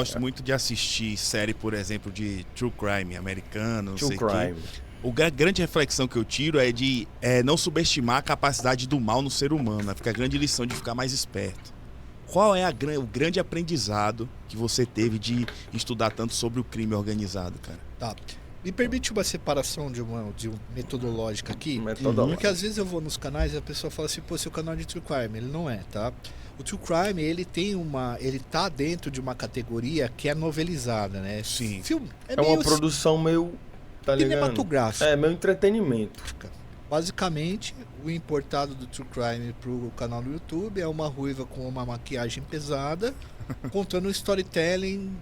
Gosto muito de assistir série, por exemplo, de True Crime americano, não True sei o quê. Crime. Grande reflexão que eu tiro é de não subestimar a capacidade do mal no ser humano. Né? Fica a grande lição de ficar mais esperto. Qual é o grande aprendizado que você teve de estudar tanto sobre o crime organizado, cara? Tá. Me permite uma separação de uma metodológica aqui? Metodológica. Porque às vezes eu vou nos canais e a pessoa fala assim, pô, seu canal é de True Crime. Ele não é, tá? O True Crime, ele tá dentro de uma categoria que é novelizada, né? Sim. Filme, É uma produção meio, tá ligado? cinematográfica. É, meio entretenimento. Basicamente, o importado do True Crime pro canal do YouTube é uma ruiva com uma maquiagem pesada, contando um storytelling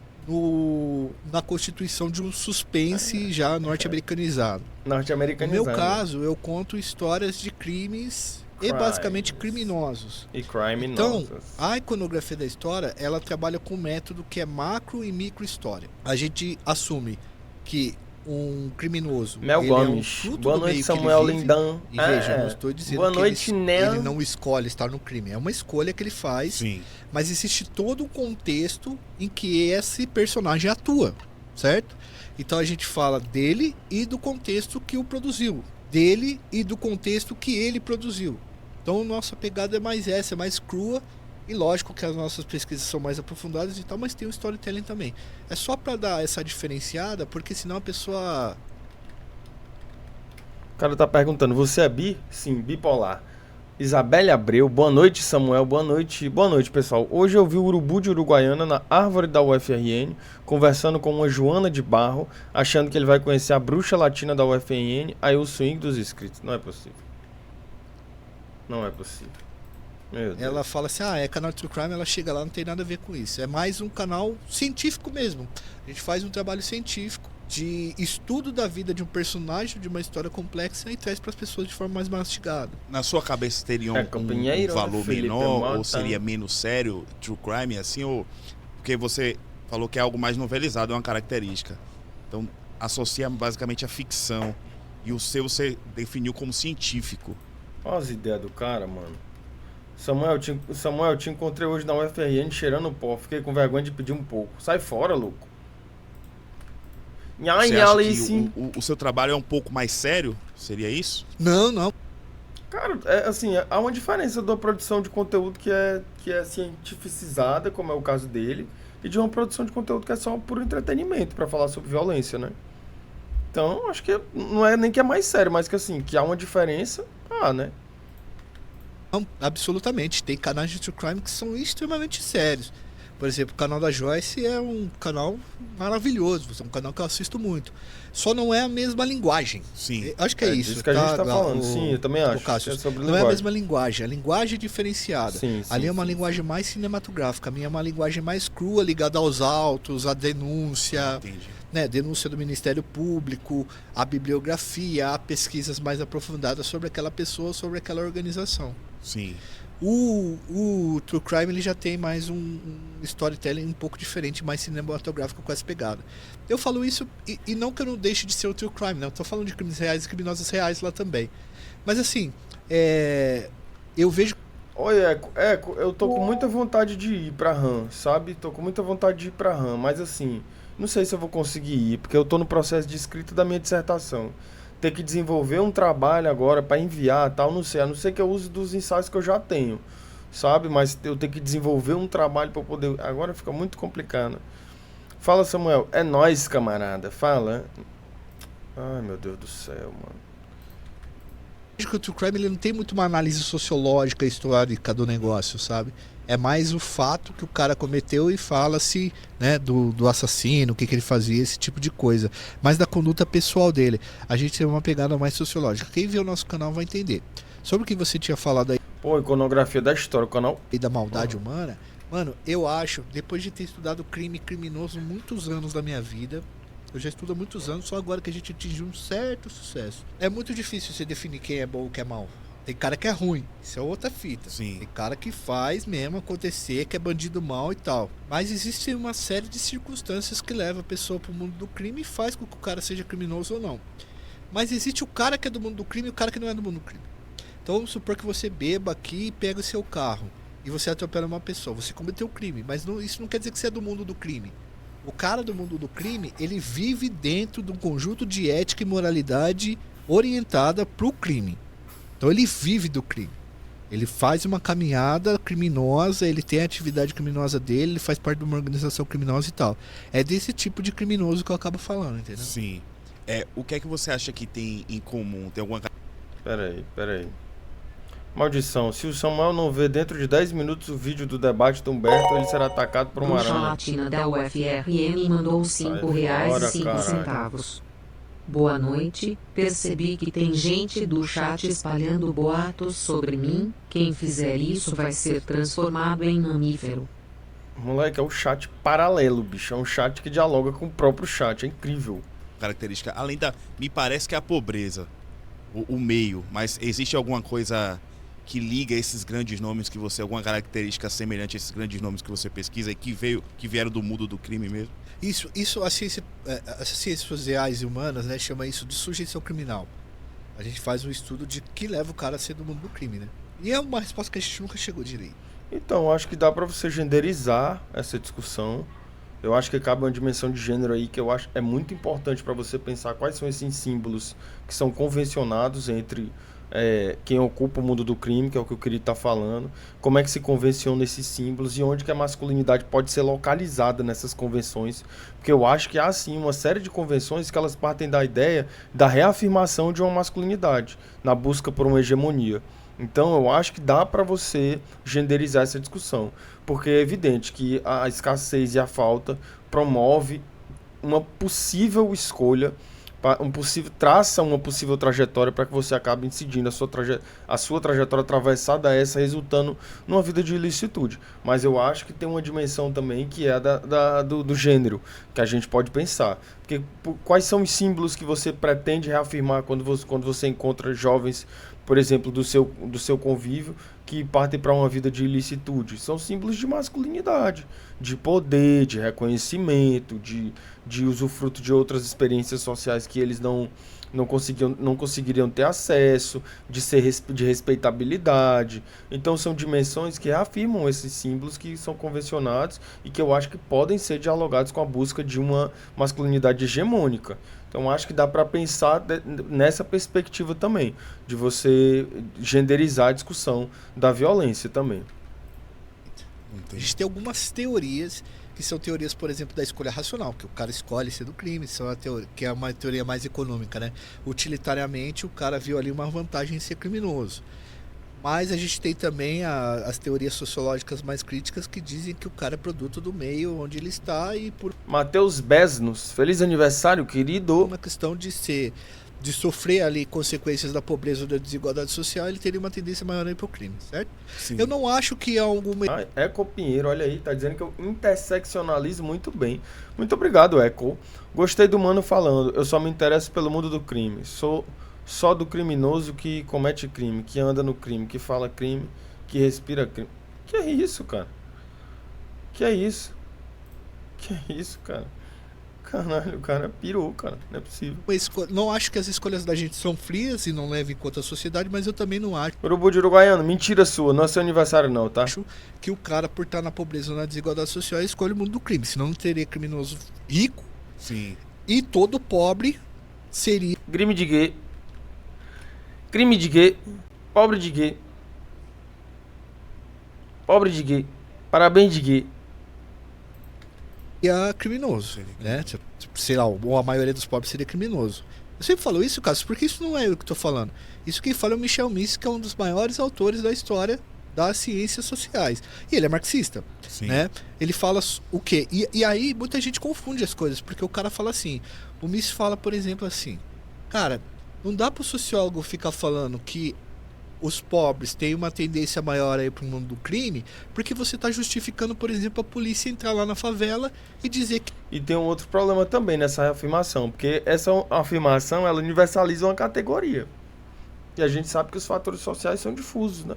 na constituição de um suspense já norte-americanizado. No Norte-americanizado. meu caso, eu conto histórias de crimes e basicamente criminosos. E crime Então, nossas. a iconografia da história, ela trabalha com um método que é macro e micro história. A gente assume que um criminoso, Mel ele é um Gomes. fruto Boa do noite, meio que ele Samuel vive. Lindão. E veja, eu não estou dizendo Boa que noite, ele Nel. não escolhe estar no crime. É uma escolha que ele faz, Sim. mas existe todo um contexto em que esse personagem atua, certo? Então a gente fala dele e do contexto que o produziu. Dele e do contexto que ele produziu. Então nossa pegada é mais essa, é mais crua. E lógico que as nossas pesquisas são mais aprofundadas e tal, mas tem o storytelling também. É só para dar essa diferenciada, porque senão a pessoa... O cara tá perguntando, você é bi? Sim, bipolar. Isabelle Abreu, boa noite, Samuel, boa noite, pessoal. Hoje eu vi o urubu de Uruguaiana na árvore da UFRN, conversando com uma Joana de Barro, achando que ele vai conhecer a bruxa latina da UFRN, aí o swing dos inscritos. Não é possível. Não é possível. Meu Deus. Ela fala assim, é canal True Crime, ela chega lá, não tem nada a ver com isso. É mais um canal científico mesmo. A gente faz um trabalho científico de estudo da vida de um personagem, de uma história complexa e traz para as pessoas de forma mais mastigada. Na sua cabeça teria Companheiro, um valor Felipe menor Mota. ou seria menos sério True Crime, assim? Ou porque você falou que é algo mais novelizado, é uma característica. Então, associa basicamente a ficção. E o seu você definiu como científico. Olha as ideias do cara, mano. Samuel, te encontrei hoje na UFRN cheirando pó. Fiquei com vergonha de pedir um pouco. Sai fora, louco. Você acha que o seu trabalho é um pouco mais sério? Seria isso? Não. Cara, assim, há uma diferença da produção de conteúdo que é cientificizada, como é o caso dele, e de uma produção de conteúdo que é só por entretenimento, pra falar sobre violência, né? Então, acho que não é nem que é mais sério, mas que assim, que há uma diferença, né? Não, absolutamente. Tem canais de True Crime que são extremamente sérios. Por exemplo, o canal da Joyce é um canal maravilhoso, é um canal que eu assisto muito. Só não é a mesma linguagem. Sim. Acho que é isso. Disso que a gente tá falando. Sim, eu também acho. Cássio, É sobre não é a linguagem. mesma linguagem. A linguagem é diferenciada. Sim, Ali é uma sim. linguagem mais cinematográfica. A minha é uma linguagem mais crua, ligada aos autos, à denúncia. Entendi. Né, denúncia do Ministério Público, a bibliografia, há pesquisas mais aprofundadas sobre aquela pessoa, sobre aquela organização. Sim. O True Crime ele já tem mais um storytelling um pouco diferente, mais cinematográfico com essa pegada. Eu falo isso e não que eu não deixe de ser o True Crime, não. Eu tô falando de crimes reais e criminosos reais lá também. Mas assim, eu vejo... Oi, Eco, eu tô com muita vontade de ir pra RAM, sabe? Tô com muita vontade de ir pra RAM, mas assim, não sei se eu vou conseguir ir, porque eu tô no processo de escrita da minha dissertação. Ter que desenvolver um trabalho agora pra enviar, tal, não sei, a não ser que eu use dos ensaios que eu já tenho, sabe? Mas eu tenho que desenvolver um trabalho pra poder... Agora fica muito complicado. Fala, Samuel. É nóis, camarada. Fala. Ai, meu Deus do céu, mano. que o True Crime ele não tem muito uma análise sociológica, histórica do negócio, sabe? É mais o fato que o cara cometeu e fala-se, né, do assassino, o que ele fazia, esse tipo de coisa. Mas da conduta pessoal dele. A gente tem uma pegada mais sociológica. Quem vê o nosso canal vai entender. Sobre o que você tinha falado aí Pô, iconografia da história, o canal. da maldade humana, mano, eu acho, depois de ter estudado crime criminoso muitos anos da minha vida, eu já estudo há muitos anos, só agora que a gente atingiu um certo sucesso. É muito difícil você definir quem é bom ou quem é mal. Tem cara que é ruim, isso é outra fita. Sim. Tem cara que faz mesmo acontecer, que é bandido mal e tal. Mas existe uma série de circunstâncias que levam a pessoa pro mundo do crime e faz com que o cara seja criminoso ou não. Mas existe o cara que é do mundo do crime e o cara que não é do mundo do crime. Então vamos supor que você beba aqui e pega o seu carro e você atropela uma pessoa. Você cometeu o crime, mas isso não quer dizer que você é do mundo do crime. O cara do mundo do crime, ele vive dentro de um conjunto de ética e moralidade orientada pro crime. Então ele vive do crime. Ele faz uma caminhada criminosa, ele tem a atividade criminosa dele, ele faz parte de uma organização criminosa e tal. É desse tipo de criminoso que eu acabo falando, entendeu? Sim. O que é que você acha que tem em comum? Tem alguma... Peraí. Maldição, se o Samuel não vê dentro de 10 minutos o vídeo do debate do Humberto, ele será atacado por uma Bruxa aranha. Latina da UFRN mandou R$5,05. Boa noite, percebi que tem gente do chat espalhando boatos sobre mim. Quem fizer isso vai ser transformado em mamífero. Moleque, é o chat paralelo, bicho. É um chat que dialoga com o próprio chat. É incrível. característica, além da... Me parece que é a pobreza, o meio, mas existe alguma coisa que liga esses grandes nomes que você... Alguma característica semelhante a esses grandes nomes que você pesquisa e que vieram do mundo do crime mesmo? Isso as ciências sociais e humanas, né, chama isso de sujeição criminal. A gente faz um estudo de que leva o cara a ser do mundo do crime, né? E é uma resposta que a gente nunca chegou direito. Então, acho que dá pra você genderizar essa discussão. Eu acho que cabe uma dimensão de gênero aí que eu acho é muito importante para você pensar quais são esses símbolos que são convencionados entre quem ocupa o mundo do crime, que é o que o querido está falando, como é que se convenciona esses símbolos e onde que a masculinidade pode ser localizada nessas convenções, porque eu acho que há sim uma série de convenções que elas partem da ideia da reafirmação de uma masculinidade, na busca por uma hegemonia. Então eu acho que dá para você genderizar essa discussão, porque é evidente que a escassez e a falta promove uma possível escolha, traça uma possível trajetória para que você acabe incidindo a sua trajetória atravessada essa, resultando numa vida de ilicitude. Mas eu acho que tem uma dimensão também que é do gênero, que a gente pode pensar. Porque quais são os símbolos que você pretende reafirmar quando você encontra jovens, por exemplo, do seu convívio, que partem para uma vida de ilicitude? São símbolos de masculinidade, de poder, de reconhecimento, de usufruto de outras experiências sociais que eles não conseguiriam ter acesso, de respeitabilidade. Então são dimensões que reafirmam esses símbolos que são convencionados e que eu acho que podem ser dialogados com a busca de uma masculinidade hegemônica. Então acho que dá para pensar nessa perspectiva também, de você genderizar a discussão da violência também. A gente tem algumas teorias que são teorias, por exemplo, da escolha racional, que o cara escolhe ser do crime, que é uma teoria mais econômica, né? Utilitariamente, o cara viu ali uma vantagem em ser criminoso. Mas a gente tem também as teorias sociológicas mais críticas que dizem que o cara é produto do meio onde ele está e por Matheus Besnos, feliz aniversário, querido. uma questão de sofrer ali consequências da pobreza ou da desigualdade social, ele teria uma tendência maior a ir pro crime, certo? Sim. Eu não acho que há alguma... Eco Pinheiro, olha aí, tá dizendo que eu interseccionalizo muito bem. Muito obrigado, Eco. Gostei do mano falando, eu só me interesso pelo mundo do crime. Sou só do criminoso que comete crime, que anda no crime, que fala crime, que respira crime. Que é isso, cara? Que é isso? Que é isso, cara? Caralho, o cara pirou, cara. Não é possível. Não acho que as escolhas da gente são frias e não levam em conta a sociedade, mas eu também não acho Urubu de Uruguaiano, mentira sua, não é seu aniversário não, tá? que o cara, por estar na pobreza ou na desigualdade social, escolhe o mundo do crime. Senão não teria criminoso rico Sim. e todo pobre seria... Crime de gay. Crime de gay. Pobre de gay. Pobre de gay. Parabéns de gay. criminoso, né? Sei lá, ou a maioria dos pobres seria criminoso. Eu sempre falo isso, Cássio, porque isso não é o que eu tô falando. Isso quem fala é o Michel Mises, que é um dos maiores autores da história das ciências sociais. E ele é marxista, Sim. né? Ele fala o quê? E aí muita gente confunde as coisas, porque o cara fala assim, o Mises fala, por exemplo, assim, cara, não dá pro sociólogo ficar falando que os pobres têm uma tendência maior aí pro mundo do crime, porque você tá justificando, por exemplo, a polícia entrar lá na favela e dizer que... E tem um outro problema também nessa afirmação, porque essa afirmação, ela universaliza uma categoria. E a gente sabe que os fatores sociais são difusos, né?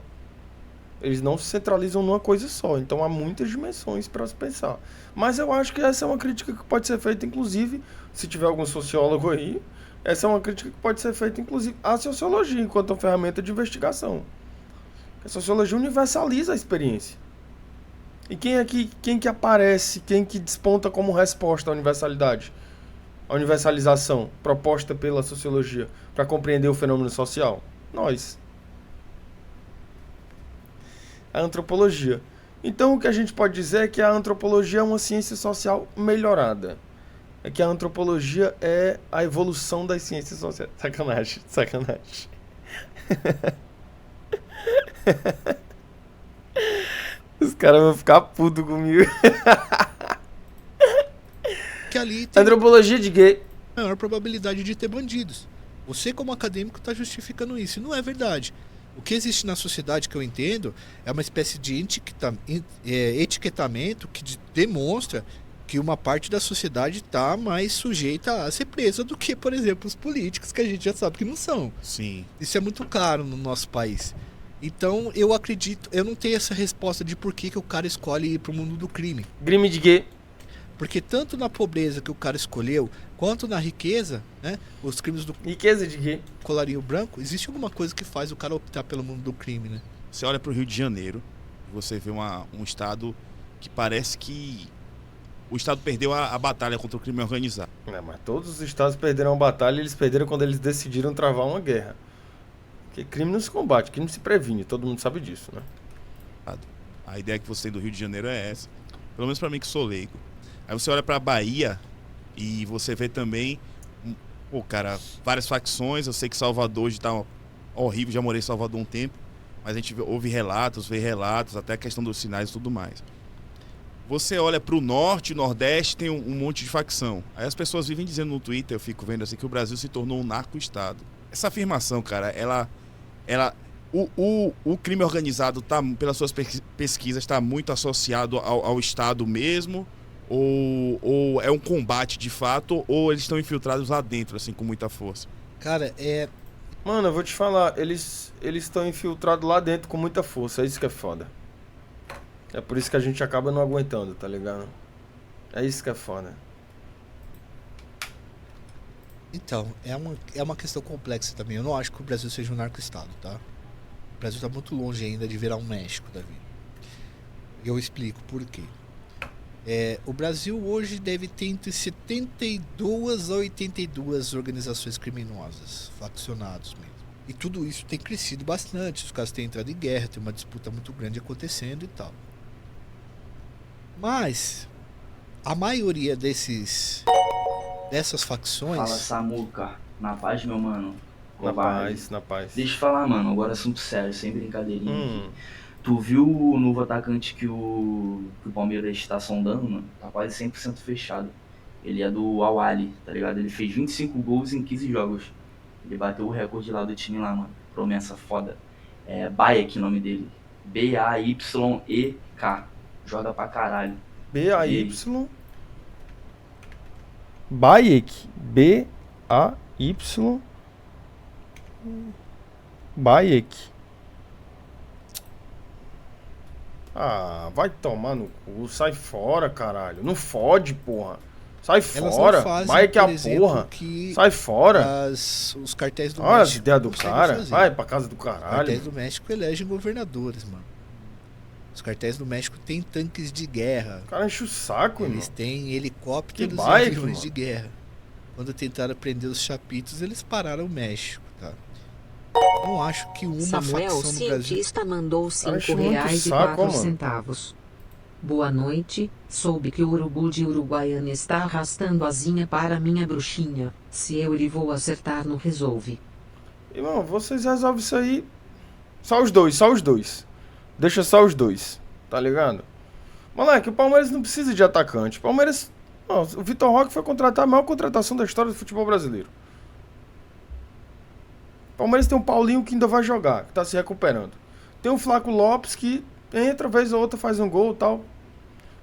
Eles não se centralizam numa coisa só, então há muitas dimensões para se pensar. Mas eu acho que essa é uma crítica que pode ser feita, inclusive, se tiver algum sociólogo aí, essa é uma crítica que pode ser feita, inclusive, à sociologia, enquanto uma ferramenta de investigação. A sociologia universaliza a experiência. E quem que aparece, quem que desponta como resposta à universalidade? A universalização proposta pela sociologia para compreender o fenômeno social? Nós. A antropologia. Então o que a gente pode dizer é que a antropologia é uma ciência social melhorada. É que a antropologia é a evolução das ciências sociais. Sacanagem, sacanagem. Os caras vão ficar putos comigo. Que ali tem Antropologia de gay. a maior probabilidade de ter bandidos. Você, como acadêmico, está justificando isso. E não é verdade. O que existe na sociedade, que eu entendo, é uma espécie de etiquetamento que demonstra que uma parte da sociedade está mais sujeita a ser presa do que, por exemplo, os políticos, que a gente já sabe que não são. Sim. Isso é muito claro no nosso país. Então, eu acredito, eu não tenho essa resposta de por que o cara escolhe ir para o mundo do crime. Crime de gay. Porque tanto na pobreza que o cara escolheu, quanto na riqueza, né? Os crimes do Riqueza de gay. colarinho branco, existe alguma coisa que faz o cara optar pelo mundo do crime, né? Você olha pro Rio de Janeiro, você vê um estado que parece que o estado perdeu a batalha contra o crime organizado. Mas todos os estados perderam a batalha e eles perderam quando eles decidiram travar uma guerra. Porque crime não se combate, crime se previne, todo mundo sabe disso, né? A ideia que você tem do Rio de Janeiro é essa. Pelo menos pra mim que sou leigo. Aí você olha pra Bahia e você vê também, pô, cara, várias facções. Eu sei que Salvador hoje tá horrível, já morei em Salvador um tempo, mas a gente ouve relatos, vê relatos, até a questão dos sinais e tudo mais. Você olha pro norte, nordeste, tem um monte de facção. Aí as pessoas vivem dizendo no Twitter, eu fico vendo assim, que o Brasil se tornou um narco-estado. Essa afirmação, cara, o crime organizado, tá, pelas suas pesquisas, está muito associado ao Estado mesmo? Ou é um combate de fato? Ou eles estão infiltrados lá dentro, assim, com muita força? Cara, Mano, eu vou te falar, eles estão infiltrados lá dentro com muita força, é isso que é foda. É por isso que a gente acaba não aguentando, tá ligado? É isso que é foda. então, é uma questão complexa também. Eu não acho que o Brasil seja um narco-estado, tá? O Brasil tá muito longe ainda de virar um México da vida. E eu explico por quê. O Brasil hoje deve ter entre 72 a 82 organizações criminosas, faccionados mesmo. E tudo isso tem crescido bastante. Os caras têm entrado em guerra, tem uma disputa muito grande acontecendo e tal. Mas a maioria dessas facções. Fala, Samuca. Na paz, meu mano. Na paz, na paz. Deixa eu falar, mano. Agora assunto sério, sem brincadeirinha. Tu viu o novo atacante que o Palmeiras está sondando, mano? Tá quase 100% fechado. Ele é do Al-Ahly, tá ligado? Ele fez 25 gols em 15 jogos. Ele bateu o recorde lá do time lá, mano. Promessa foda. É Bayek o nome dele. B-A-Y-E-K. Joga pra caralho. B-A-Y... Bayek. B-A-Y... Bayek. Ah, vai tomar no cu. Sai fora, caralho. Não fode, porra. Sai Elas fora. não fazem, Bayek é por a exemplo, porra. que Sai fora. os cartéis do Olha as México ideias do conseguem cara. fazer. Vai pra casa do Os caralho. cartéis do México elegem governadores, mano. Os cartéis do México têm tanques de guerra. O cara enche o saco, irmão. Eles têm helicópteros Que e Bayek, aviões mano. de guerra. Quando tentaram prender os chapitos, eles pararam o México, tá? Não acho que uma Samuel, facção no Brasil... cientista, mandou Cara, enche R$ muito 5,04 saco, centavos. Boa noite, soube que o urubu de Uruguaiana está arrastando asinha para minha bruxinha. Se eu lhe vou acertar no resolve. Irmão, vocês resolvem isso aí. Só os dois. Deixa só os dois. Tá ligado? Moleque, o Palmeiras não precisa de atacante. O Palmeiras. Ó, o Vitor Roque foi contratar a maior contratação da história do futebol brasileiro. O Palmeiras tem um Paulinho que ainda vai jogar, que tá se recuperando. Tem o Flaco Lopes que entra, vez ou outra, faz um gol e tal.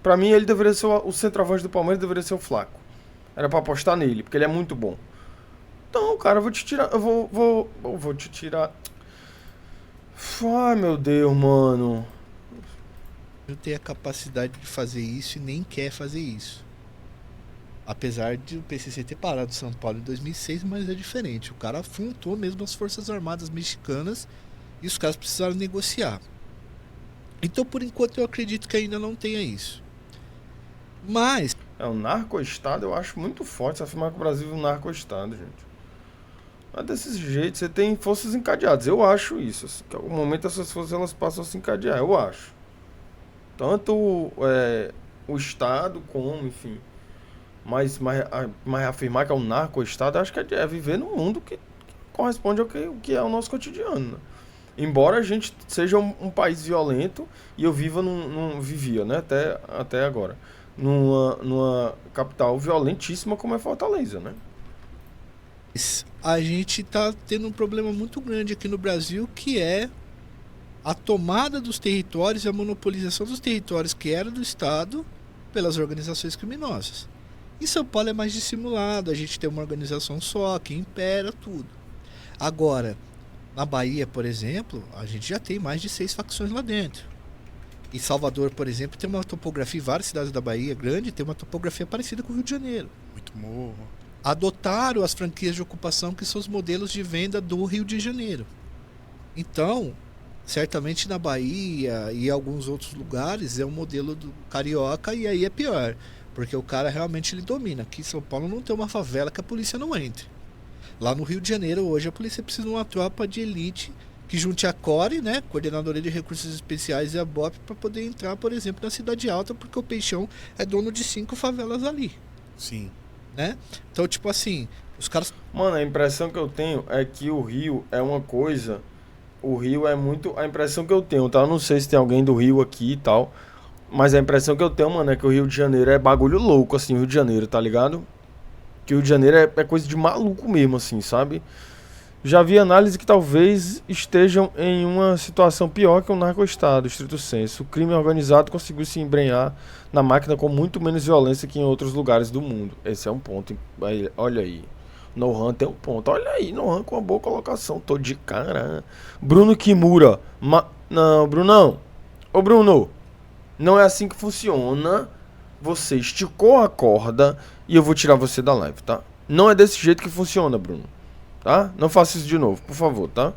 Pra mim, ele deveria ser o centroavante do Palmeiras, deveria ser o Flaco. Era pra apostar nele, porque ele é muito bom. Então, cara, eu vou te tirar. Eu vou te tirar. Ai, meu Deus, mano. Não tem a capacidade de fazer isso e nem quer fazer isso. Apesar de o PCC ter parado São Paulo em 2006, mas é diferente. O cara afrontou mesmo as Forças Armadas mexicanas e os caras precisaram negociar. Então, por enquanto, eu acredito que ainda não tenha isso. Mas... O narco-estado eu acho muito forte. Se afirmar que o Brasil é um narco-estado, gente. Mas desse jeito, você tem forças encadeadas. Eu acho isso. Assim, que em algum momento essas forças elas passam a se encadear. Eu acho. Tanto o Estado como, enfim. Mas afirmar que é um narco-estado, acho que é viver num mundo que corresponde ao que é o nosso cotidiano. Né? Embora a gente seja um país violento e eu vivia, né, até agora, numa capital violentíssima como é Fortaleza, né? A gente tá tendo um problema muito grande aqui no Brasil, que é a tomada dos territórios e a monopolização dos territórios que era do Estado pelas organizações criminosas. Em São Paulo é mais dissimulado, a gente tem uma organização só que impera tudo. Agora, na Bahia, por exemplo, a gente já tem mais de 6 facções lá dentro. Em Salvador, por exemplo, tem uma topografia, várias cidades da Bahia grande tem uma topografia parecida com o Rio de Janeiro. Muito morro. Adotaram as franquias de ocupação que são os modelos de venda do Rio de Janeiro. Então, certamente na Bahia e alguns outros lugares é um modelo do carioca, e aí é pior, porque o cara realmente ele domina. Aqui em São Paulo não tem uma favela que a polícia não entre. Lá no Rio de Janeiro hoje a polícia precisa de uma tropa de elite que junte a CORE, né, Coordenadoria de Recursos Especiais, e a BOP para poder entrar, por exemplo, na Cidade Alta, porque o Peixão é dono de 5 favelas ali. Sim. Né? Então, tipo assim, os caras... Mano, a impressão que eu tenho é que o Rio é uma coisa... O Rio é muito... A impressão que eu tenho, tá? Eu não sei se tem alguém do Rio aqui e tal, mas a impressão que eu tenho, mano, é que o Rio de Janeiro é bagulho louco, assim, o Rio de Janeiro, tá ligado? Que o Rio de Janeiro é coisa de maluco mesmo, assim, sabe? Já vi análise que talvez estejam em uma situação pior que o narco-estado, estrito senso. O crime organizado conseguiu se embrenhar na máquina com muito menos violência que em outros lugares do mundo. Esse é um ponto. Olha aí. Nohan tem um ponto. Olha aí, Nohan com uma boa colocação. Tô de cara. Bruno Kimura. Não, Brunão. Ô, Bruno. Não é assim que funciona. Você esticou a corda e eu vou tirar você da live, tá? Não é desse jeito que funciona, Bruno. Tá? Não faça isso de novo, por favor, tá?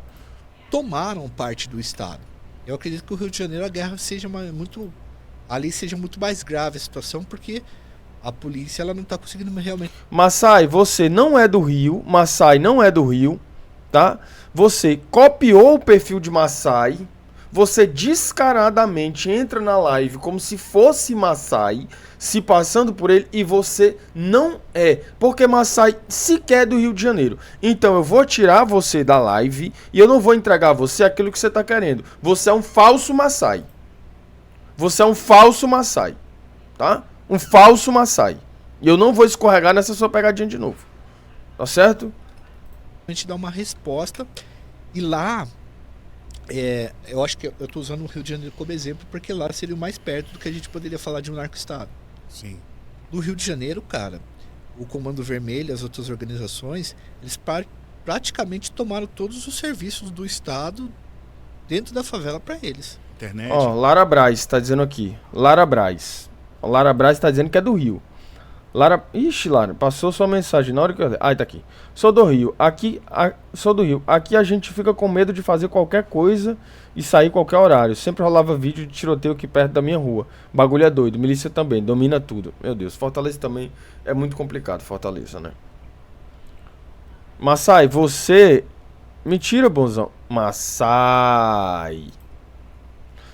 Tomaram parte do Estado. Eu acredito que o Rio de Janeiro a guerra seja muito... Ali seja muito mais grave a situação, porque a polícia ela não tá conseguindo realmente... Massai, você não é do Rio. Massai não é do Rio, tá? Você copiou o perfil de Massai. Você descaradamente entra na live como se fosse Massai, se passando por ele, e você não é, porque Massai sequer é do Rio de Janeiro. Então eu vou tirar você da live e eu não vou entregar a você aquilo que você tá querendo. Você é um falso Massai. Você é um falso Massai, tá? Um falso Massai. E eu não vou escorregar nessa sua pegadinha de novo. Tá certo? A gente dá uma resposta. E lá, eu acho que eu tô usando o Rio de Janeiro como exemplo, porque lá seria o mais perto do que a gente poderia falar de um narco-estado. Sim. No Rio de Janeiro, cara, o Comando Vermelho, as outras organizações, eles praticamente tomaram todos os serviços do Estado dentro da favela para eles. Internet. Ó, Lara Braz tá dizendo aqui. Lara Braz. Lara Braz tá dizendo que é do Rio. Ixi, Lara, passou sua mensagem na hora que eu... Ah, tá aqui. Sou do Rio. Sou do Rio. Aqui a gente fica com medo de fazer qualquer coisa e sair qualquer horário. Sempre rolava vídeo de tiroteio aqui perto da minha rua. Bagulho é doido. Milícia também. Domina tudo. Meu Deus. Fortaleza também é muito complicado. Fortaleza, né? Massai, você... Mentira, bonzão. Massai.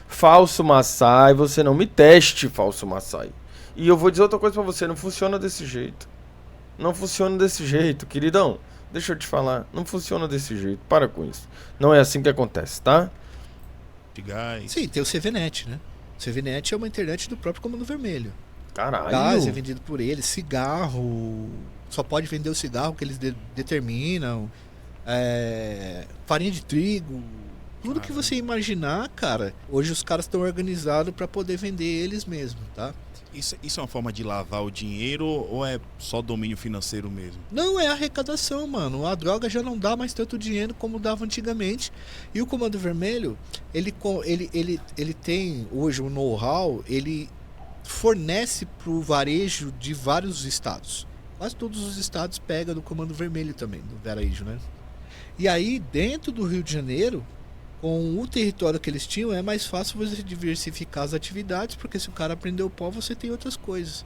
Falso Massai. Você não me teste, falso Massai. E eu vou dizer outra coisa pra você, não funciona desse jeito. Não funciona desse jeito, queridão. Deixa eu te falar, não funciona desse jeito. Para com isso. Não é assim que acontece, tá? De gás. Sim, tem o CVNet, né? O CVNet é uma internet do próprio Comando Vermelho. Caralho. Gás é vendido por eles, cigarro... Só pode vender o cigarro que eles determinam. Farinha de trigo... Tudo que você imaginar, cara, hoje os caras estão organizados para poder vender eles mesmos, tá? Isso é uma forma de lavar o dinheiro ou é só domínio financeiro mesmo? Não, é arrecadação, mano. A droga já não dá mais tanto dinheiro como dava antigamente. E o Comando Vermelho, ele tem hoje um know-how, ele fornece pro varejo de vários estados. Quase todos os estados pegam do Comando Vermelho também, do varejo, né? E aí, dentro do Rio de Janeiro, Com o território que eles tinham, é mais fácil você diversificar as atividades, porque se o cara aprendeu o pó, você tem outras coisas.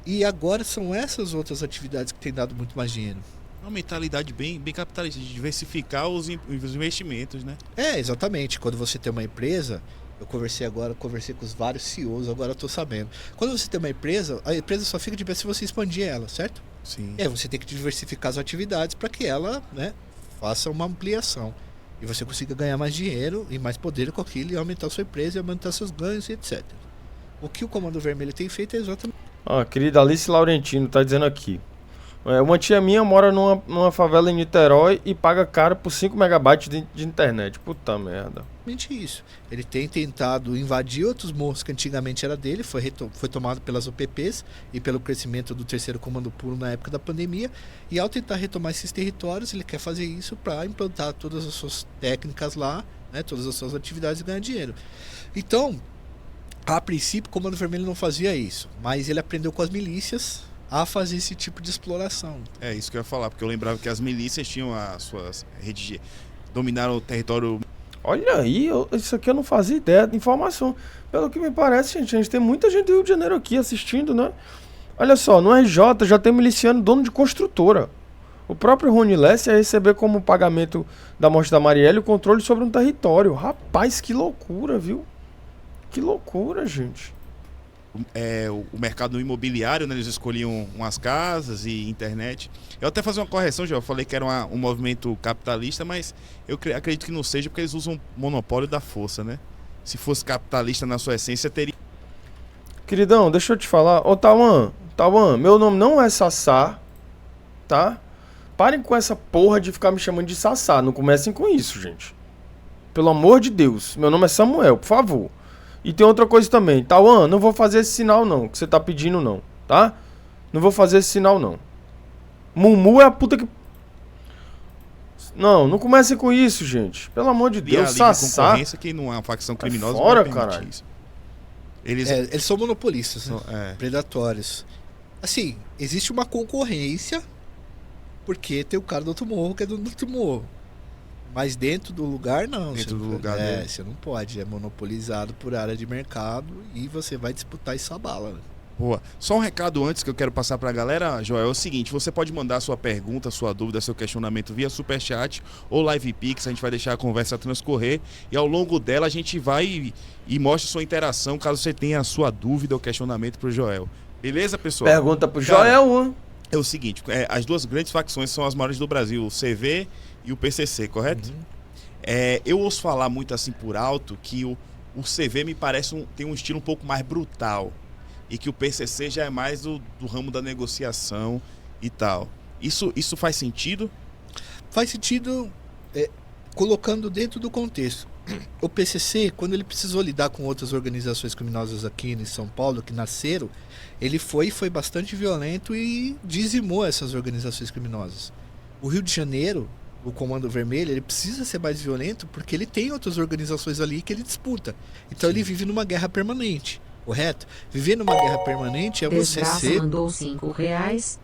E agora são essas outras atividades que têm dado muito mais dinheiro. Uma mentalidade bem capitalista, de diversificar os investimentos, né? É, exatamente. Quando você tem uma empresa, eu conversei com os vários CEOs, agora eu tô sabendo. Quando você tem uma empresa, a empresa só fica de pé se você expandir ela, certo? Sim. E aí você tem que diversificar as atividades para que ela, né, faça uma ampliação. E você consiga ganhar mais dinheiro e mais poder com aquilo e aumentar a sua empresa e aumentar seus ganhos e etc. O que o Comando Vermelho tem feito é exatamente... Querida Alice Laurentino tá dizendo aqui. Uma tia minha mora numa favela em Niterói e paga caro por 5 megabytes de internet. Puta merda. isso. Ele tem tentado invadir outros morros que antigamente era dele, foi tomado pelas OPPs e pelo crescimento do terceiro comando puro na época da pandemia, e ao tentar retomar esses territórios, ele quer fazer isso para implantar todas as suas técnicas lá, né, todas as suas atividades e ganhar dinheiro. Então, a princípio, o Comando Vermelho não fazia isso, mas ele aprendeu com as milícias a fazer esse tipo de exploração. É isso que eu ia falar, porque eu lembrava que as milícias tinham as suas redes, dominaram o território. Olha aí, isso aqui eu não fazia ideia de informação. Pelo que me parece, gente tem muita gente do Rio de Janeiro aqui assistindo, né? Olha só, no RJ já tem miliciano dono de construtora. O próprio Rony Lessa ia receber como pagamento da morte da Marielle o controle sobre um território. Rapaz, que loucura, viu? Que loucura, gente. O mercado imobiliário, né, eles escolhiam umas casas e internet. Eu até fazer uma correção, já eu falei que era um movimento capitalista, mas eu acredito que não seja, porque eles usam o monopólio da força, né? Se fosse capitalista na sua essência, teria... Queridão, deixa eu te falar. Ô, Tawan, meu nome não é Sassá, tá? Parem com essa porra de ficar me chamando de Sassá. Não comecem com isso, gente. Pelo amor de Deus. Meu nome é Samuel, por favor. E tem outra coisa também. Tawan, não vou fazer esse sinal não, que você tá pedindo não, tá? Não vou fazer esse sinal não. Mumu é a puta que... Não comecem com isso, gente. Pelo amor de Deus, Sassá. Concorrência que não é uma facção criminosa. Fora, não vai permitir caralho. isso. Eles são monopolistas, né? É. Predatórios. Assim, existe uma concorrência, porque tem o cara do outro morro que é do outro morro. Mas dentro do lugar, não. Dentro do lugar dele. Você não pode. É monopolizado por área de mercado e você vai disputar essa bala. Né? Boa. Só um recado antes que eu quero passar pra galera, Joel, é o seguinte, você pode mandar sua pergunta, sua dúvida, seu questionamento via Superchat ou LivePix, a gente vai deixar a conversa transcorrer e ao longo dela a gente vai e mostra sua interação, caso você tenha a sua dúvida ou questionamento pro Joel. Beleza, pessoal? Pergunta pro Joel. É o seguinte, as duas grandes facções são as maiores do Brasil, o CV e o PCC, correto? Uhum. Eu ouço falar muito assim por alto que o CV me parece tem um estilo um pouco mais brutal e que o PCC já é mais do ramo da negociação e tal. Isso faz sentido? Faz sentido colocando dentro do contexto. O PCC, quando ele precisou lidar com outras organizações criminosas aqui em São Paulo, que nasceram, ele foi bastante violento e dizimou essas organizações criminosas. O Rio de Janeiro, o Comando Vermelho, ele precisa ser mais violento porque ele tem outras organizações ali que ele disputa. Então ele vive numa guerra permanente, correto? Viver numa guerra permanente é você Desgraça ser... mandou R$5.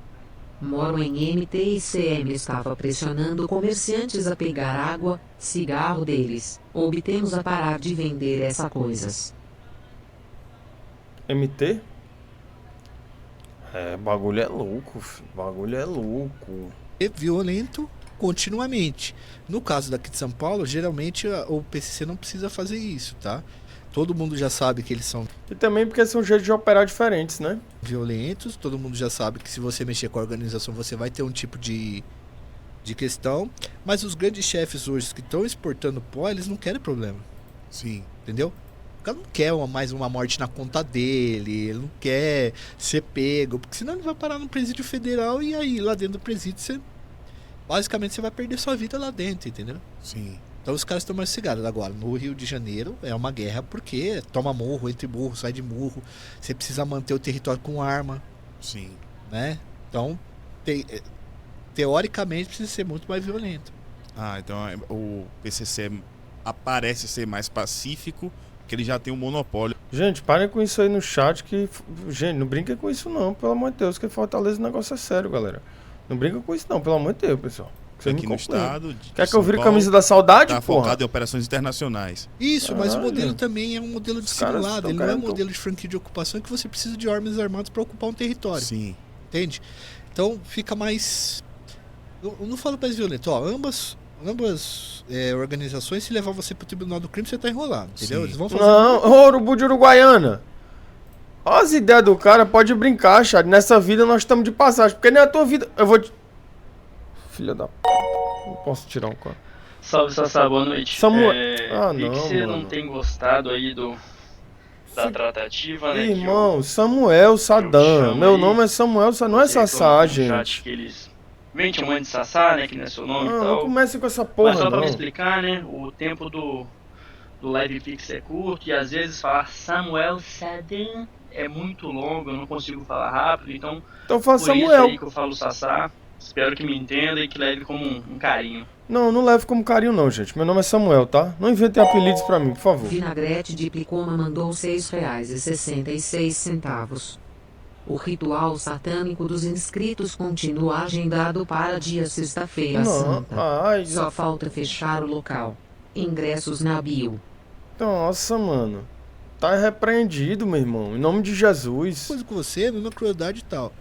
Moro em MT e CM estava pressionando comerciantes a pegar água, cigarro deles. Obtemos a parar de vender essas coisas. MT? Bagulho é louco, filho. Bagulho é louco. violento continuamente. No caso daqui de São Paulo, geralmente o PCC não precisa fazer isso, tá? Todo mundo já sabe que eles são E também porque são jeitos de operar diferentes, né? violentos, todo mundo já sabe que se você mexer com a organização você vai ter um tipo de questão, mas os grandes chefes hoje que estão exportando pó, eles não querem problema, Sim. entendeu? O cara não quer mais uma morte na conta dele, ele não quer ser pego, porque senão ele vai parar no presídio federal e aí lá dentro do presídio basicamente você vai perder sua vida lá dentro, entendeu? Sim. Então os caras estão mais cigados. Agora, no Rio de Janeiro é uma guerra porque toma morro, entre morro, sai de morro. Você precisa manter o território com arma, Sim. né? Então, teoricamente precisa ser muito mais violento. Então o PCC parece ser mais pacífico, porque ele já tem um monopólio. Gente, parem com isso aí no chat que... Gente, não brinca com isso não, pelo amor de Deus, que Fortaleza o negócio é sério, galera. Não brinca com isso não, pelo amor de Deus, pessoal. Você me aqui no conclui. estado. Quer que São eu vire Paulo, camisa da saudade, tá porra? focado em operações internacionais. Isso, mas o Caralho. modelo também é um modelo Os caras dissimulado. tão Ele não é um querendo modelo de franquia de ocupação que você precisa de armas armadas para ocupar um território. Sim. Entende? Então fica mais. Eu não falo mais violento. Ó, ambas organizações, se levar você pro tribunal do crime, você tá enrolado. Entendeu? Sim. Eles vão fazer. Não, ô, Urubu de Uruguaiana. Olha as ideias do cara, pode brincar, Chad. Nessa vida nós estamos de passagem, porque nem a tua vida. Eu vou te. Filha da p. Não posso tirar um cara. Salve, Sassá, boa noite. Samuel- Vi não, que você mano. não tem gostado aí da tratativa, né? Irmão, Samuel Sadam. chamo Meu aí, nome é Samuel Sadam, não é você reclamou Sassá, no chat gente. que eles vêm te chamando de Sassá, né? Que não é seu nome e Não, tal. não comece com essa Mas porra, só pra me não. explicar, né? O tempo do Live Pix é curto e às vezes falar Samuel Sadam é muito longo, eu não consigo falar rápido, então Então fala por isso Samuel. aí que eu falo Sassá. Espero que me entenda e que leve como um carinho. Não, não leve como carinho, não, gente. Meu nome é Samuel, tá? Não inventem apelidos pra mim, por favor. Vinagrete de Plicoma mandou R$6,66. O ritual satânico dos inscritos continua agendado para dia sexta-feira Não, santa. ai, Só falta fechar o local. Ingressos na bio. nossa, mano. Tá repreendido, meu irmão. Em nome de Jesus. Coisa com você, mesma crueldade e tal.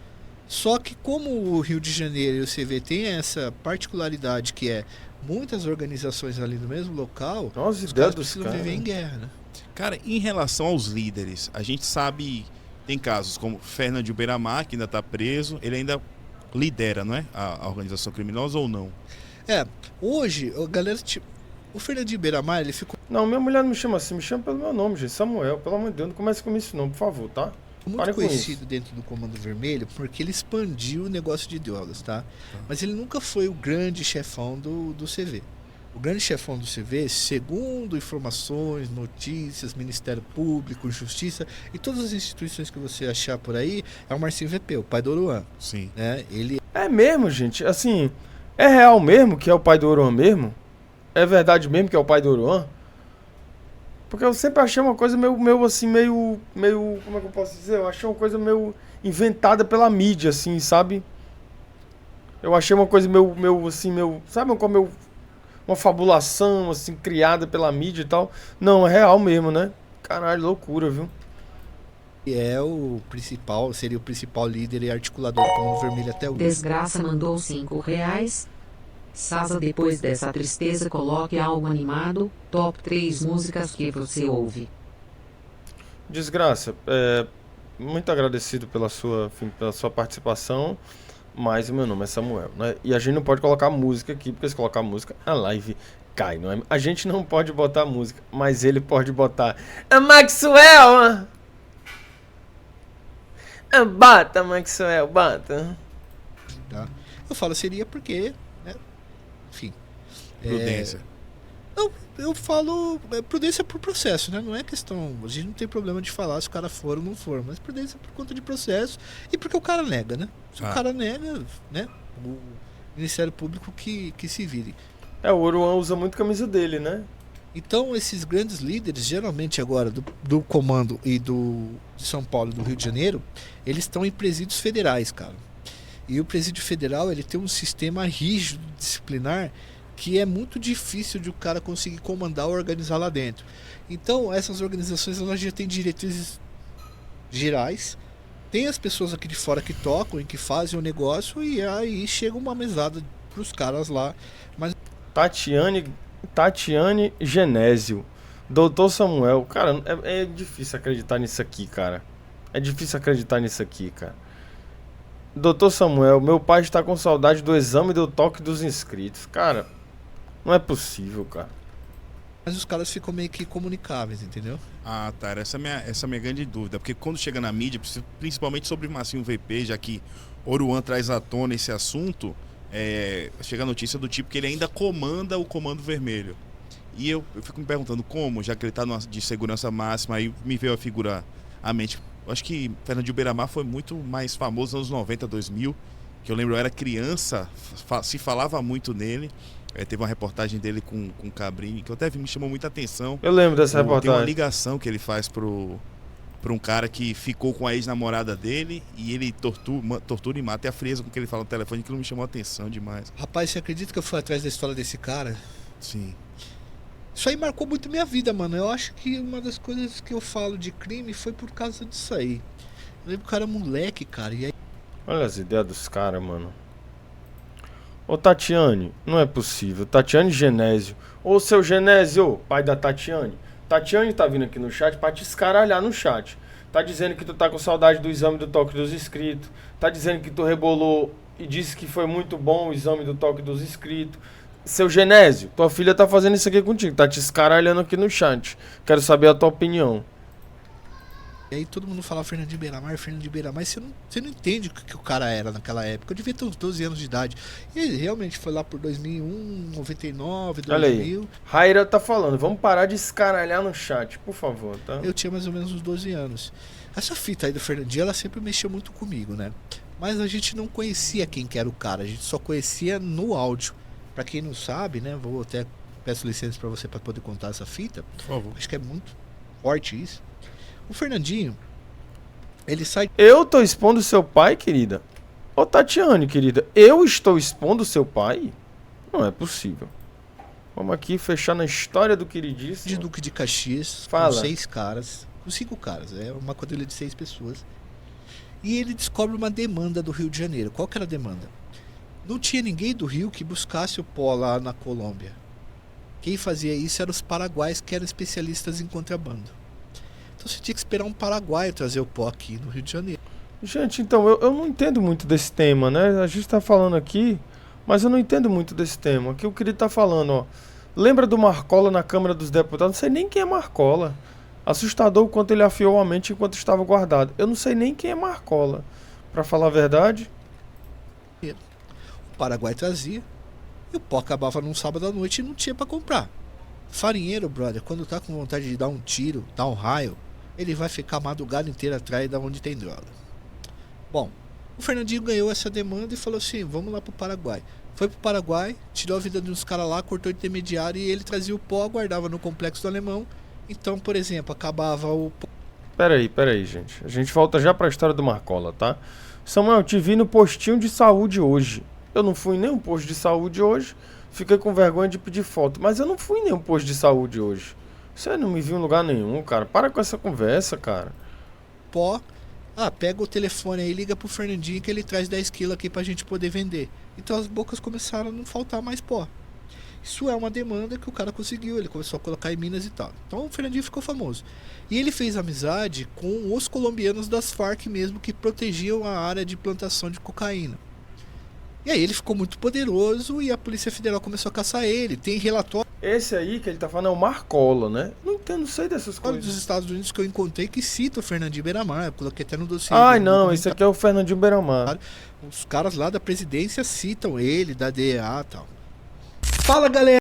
Só que como o Rio de Janeiro e o CV tem essa particularidade que é muitas organizações ali no mesmo local, Nossa, os ideia caras dos precisam caras. viver em guerra, né? Cara, em relação aos líderes, a gente sabe, tem casos como Fernando Beiramar, que ainda tá preso, ele ainda lidera, não é? A organização criminosa ou não? Hoje, a galera, tipo, o Fernandinho Beiramar, ele ficou Não, minha mulher não me chama assim, me chama pelo meu nome, gente. Samuel, pelo amor de Deus, não comece com isso não, por favor, tá? muito Pare com conhecido isso. dentro do Comando Vermelho porque ele expandiu o negócio de drogas, tá? Mas ele nunca foi o grande chefão do CV. O grande chefão do CV, segundo informações, notícias, Ministério Público, Justiça e todas as instituições que você achar por aí, é o Marcinho VP, o pai do Oruan, Sim. né? Ele É mesmo, gente? Assim, é real mesmo que é o pai do Oruan mesmo? É verdade mesmo que é o pai do Oruan? Porque eu sempre achei uma coisa meio como é que eu posso dizer? Eu achei uma coisa meio inventada pela mídia, assim, sabe? Eu achei uma coisa sabe, uma fabulação, assim, criada pela mídia e tal. Não, é real mesmo, né? Caralho, loucura, viu? é o principal, seria o principal líder e articulador do Comando Vermelho até hoje. Desgraça mandou R$5. Sasa, depois dessa tristeza, coloque algo animado. Top 3 músicas que você ouve. Desgraça, muito agradecido pela sua participação, mas o meu nome é Samuel, né? E a gente não pode colocar música aqui, porque se colocar música, a live cai, não é? A gente não pode botar música, mas ele pode botar Maxwell! Bata, Maxwell, bata. Tá? Eu falo seria porque, né? Enfim. Prudência. Eu falo prudência por processo, né? Não é questão. A gente não tem problema de falar se o cara for ou não for, mas prudência por conta de processo e porque o cara nega, né? Se o cara nega, né? O Ministério Público que se vire. O Oruan usa muito a camisa dele, né? Então, esses grandes líderes, geralmente agora do comando e de São Paulo e do Rio de Janeiro, eles estão em presídios federais, cara. E o presídio federal, ele tem um sistema rígido, disciplinar, que é muito difícil de o cara conseguir comandar ou organizar lá dentro. Então, essas organizações, elas já têm diretrizes gerais, tem as pessoas aqui de fora que tocam e que fazem o negócio, e aí chega uma mesada pros caras lá. Mas Tatiane Genésio, Doutor Samuel, cara, é difícil acreditar nisso aqui, cara. É difícil acreditar nisso aqui, cara. Doutor Samuel, meu pai está com saudade do exame do toque dos inscritos. Cara, não é possível, cara. Mas os caras ficam meio que comunicáveis, entendeu? Ah, tá. Essa é a minha grande dúvida. Porque quando chega na mídia, principalmente sobre o Marcinho VP, já que Oruan traz à tona esse assunto, chega a notícia do tipo que ele ainda comanda o Comando Vermelho. E eu fico me perguntando como, já que ele tá de segurança máxima, aí me veio a figura à mente. Eu acho que Fernandinho Beiramar foi muito mais famoso nos anos 90, 2000, que eu lembro, eu era criança, se falava muito nele. Teve uma reportagem dele com Cabrini, que até me chamou muita atenção. Eu lembro dessa Tem uma reportagem. ligação que ele faz pro pra um cara que ficou com a ex-namorada dele e ele tortura e mata. E a frieza com que ele fala no telefone que não me chamou a atenção demais. Rapaz, você acredita que eu fui atrás da história desse cara? Sim. Isso aí marcou muito minha vida, mano. Eu acho que uma das coisas que eu falo de crime foi por causa disso aí. Eu lembro que o cara era moleque, cara, e aí... Olha as ideias dos caras, mano. Ô Tatiane, não é possível. Tatiane Genésio. Ô seu Genésio, pai da Tatiane. Tatiane tá vindo aqui no chat pra te escaralhar no chat. Tá dizendo que tu tá com saudade do exame do toque dos inscritos. Tá dizendo que tu rebolou e disse que foi muito bom o exame do toque dos inscritos. Seu Genésio, tua filha tá fazendo isso aqui contigo. Tá te escaralhando aqui no chat. Quero saber a tua opinião. E aí todo mundo fala Fernandinho Beiramar, mas você não entende o que o cara era naquela época. Eu devia ter uns 12 anos de idade. E ele realmente foi lá por 2001, 99, 2000. Olha aí, Raira tá falando, vamos parar de escaralhar no chat, por favor, tá? Eu tinha mais ou menos uns 12 anos. Essa fita aí do Fernandinho, ela sempre mexeu muito comigo, né? Mas a gente não conhecia quem que era o cara, a gente só conhecia no áudio. Pra quem não sabe, né, vou até peço licença pra você pra poder contar essa fita. Por favor. Acho que é muito forte isso. O Fernandinho, ele sai... Eu tô expondo seu pai, querida? Ô Tatiane, querida, eu estou expondo seu pai? Não é possível. Vamos aqui fechar na história do queridíssimo. de Duque de Caxias, Fala. com 6 caras, com 5 caras, é uma quadrilha de 6 pessoas. E ele descobre uma demanda do Rio de Janeiro. Qual que era a demanda? Não tinha ninguém do Rio que buscasse o pó lá na Colômbia. Quem fazia isso eram os paraguaios, que eram especialistas em contrabando. Então você tinha que esperar um paraguaio trazer o pó aqui no Rio de Janeiro. Gente, então, eu não entendo muito desse tema, né? A gente tá falando aqui, mas eu não entendo muito desse tema. Aqui o querido tá falando, ó. Lembra do Marcola na Câmara dos Deputados? Não sei nem quem é Marcola. Assustador o quanto ele afiou a mente enquanto estava guardado. Eu não sei nem quem é Marcola. Pra falar a verdade. O Paraguai trazia e o pó acabava num sábado à noite e não tinha pra comprar. Farinheiro, brother, quando tá com vontade de dar um tiro, dar um raio, ele vai ficar a madrugada inteira atrás de onde tem droga. Bom, o Fernandinho ganhou essa demanda e falou assim, vamos lá pro Paraguai. Foi pro Paraguai, tirou a vida de uns caras lá, cortou intermediário e ele trazia o pó, guardava no Complexo do Alemão. Então, por exemplo, acabava o pó. Peraí, gente. A gente volta já pra história do Marcola, tá? Samuel, te vi no postinho de saúde hoje. Eu não fui em nenhum posto de saúde hoje. Fiquei com vergonha de pedir foto. Mas eu não fui em nenhum posto de saúde hoje. Você não me viu em lugar nenhum, cara. Para com essa conversa, cara. Pó. Ah, pega o telefone aí e liga pro Fernandinho que ele traz 10 quilos aqui pra gente poder vender. Então as bocas começaram a não faltar mais pó. Isso é uma demanda que o cara conseguiu, ele começou a colocar em Minas e tal. Então o Fernandinho ficou famoso. E ele fez amizade com os colombianos das Farc mesmo, que protegiam a área de plantação de cocaína. E aí ele ficou muito poderoso e a Polícia Federal começou a caçar ele. Tem relatório Esse aí que ele tá falando é o Marcola, né? Não entendo, não sei dessas coisas. dos Estados Unidos que eu encontrei que cita o Fernandinho Beiramar. Eu coloquei até no dossiê. Ai, não, esse aqui é o Fernandinho Beiramar. Os caras lá da presidência citam ele, da DEA e tal. Fala, galera!